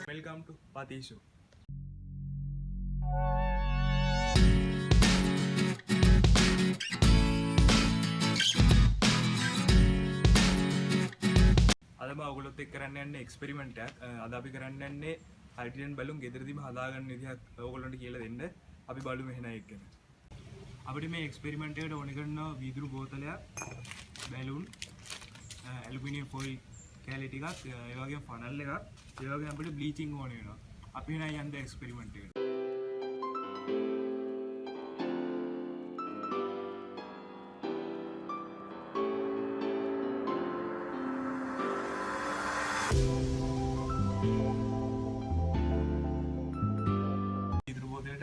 Welcome to Patishu. අද මම ඔයගොල්ලොත් එක්ක කරන්න යන්නේ එක්ස්පෙරිමන්ට් එකක්. අද අපි කරන්න යන්නේ හයිඩ්‍රජන් බැලුම් ගෙදරදීම හදාගන්න විදිහක් ඔයගොල්ලන්ට කියලා දෙන්න. අපි බලමු එහෙනම් එක්කන. අපිට මේ එක්ස්පෙරිමන්ට් එකට ඕන කරන වීදුරු බෝතලයක්, බැලුන්, ඇලුමිනියම් ෆොයිල් කැලි ටිකක්, ඒ වගේම ෆනල් එකක්, ඒ වගේම අපිට බ්ලීචිං ඕන වෙනවා. අපි එහෙනම් යන්නේ එක්ස්පෙරිමන්ට් එකට.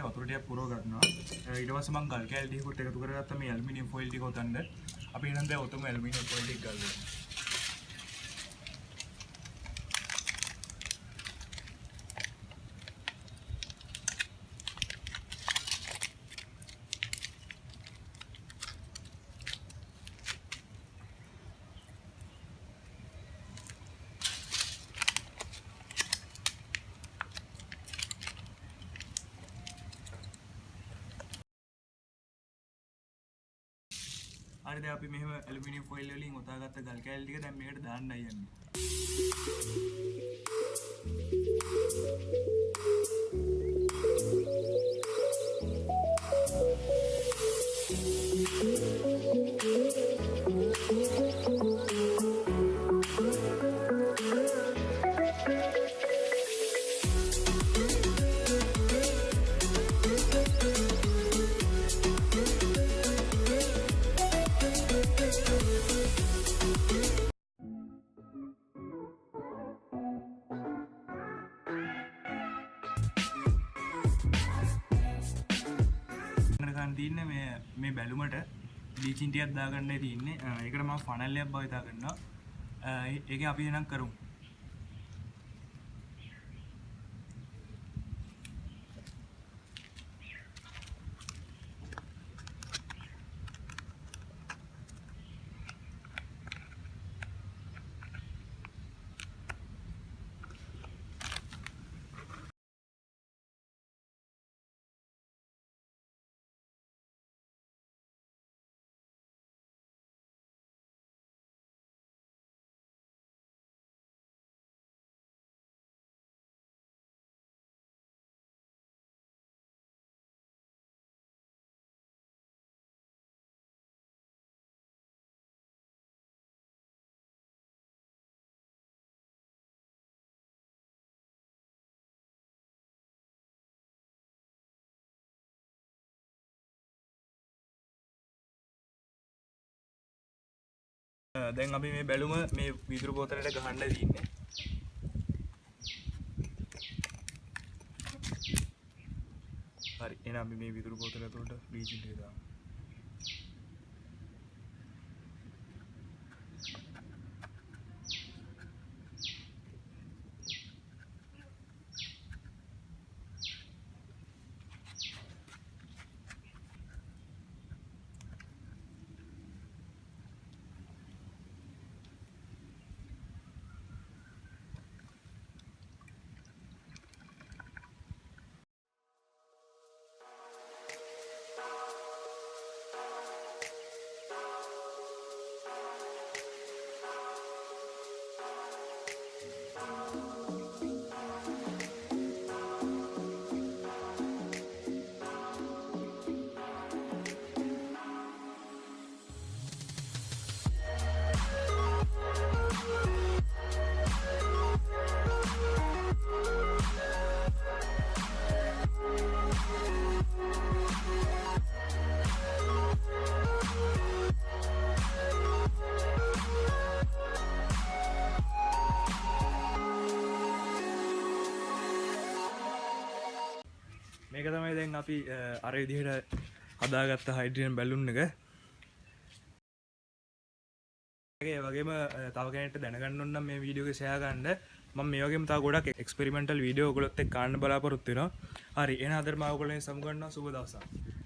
වතුර ටිකක් පුරව ගන්නවා. ඊට පස්සේ මම ගල් කැලි ටිකකුත් එකතු කරගත්තා මේ ඇලුමිනියම් ෆොයිල් ටික උතන්ද. අපි එහෙනම් දැන් ඔතම ඇලුමිනියම් ෆොයිල් ටික ගල්ලා. හරි දැන් අපි මෙහෙම ඇලුමිනියම් ෆොයිල් වලින් උතාගත්ත ගල් කැලි ටික දැන් මේකට දාන්නයි යන්නේ. තියන්නේ මේ බැලුමට බ්ලීචින් ටිකක් දාගන්නයි තියන්නේ. ඒකට මම ෆනල් එකක් භාවිතා කරනවා. ඒක අපි එහෙනම් කරමු. දැන් අපි මේ බැලුම මේ වීදුරු බෝතලෙට ගහන්න තියෙන්නේ. හරි එහෙනම් අපි මේ වීදුරු බෝතලයට උඩ බ්ලීචින් ටික දාමු. මේක තමයි දැන් අපි අර විදිහට හදාගත්ත හයිඩ්‍රජන් බැලුන් එක. ඒ වගේම තව කෙනෙක්ට දැනගන්න ඕන නම් මේ වීඩියෝ එක ෂෙයා කරන්න. මම මේ වගේම තව ගොඩක් එක්ස්පෙරිමෙන්ටල් වීඩියෝ ඔයගොල්ලොත් එක්ක ගන්න බලාපොරොත්තු වෙනවා. හරි එහෙනම් අද මම ඔයගොල්ලෝ සමු ගන්නවා. සුබ දවසක්.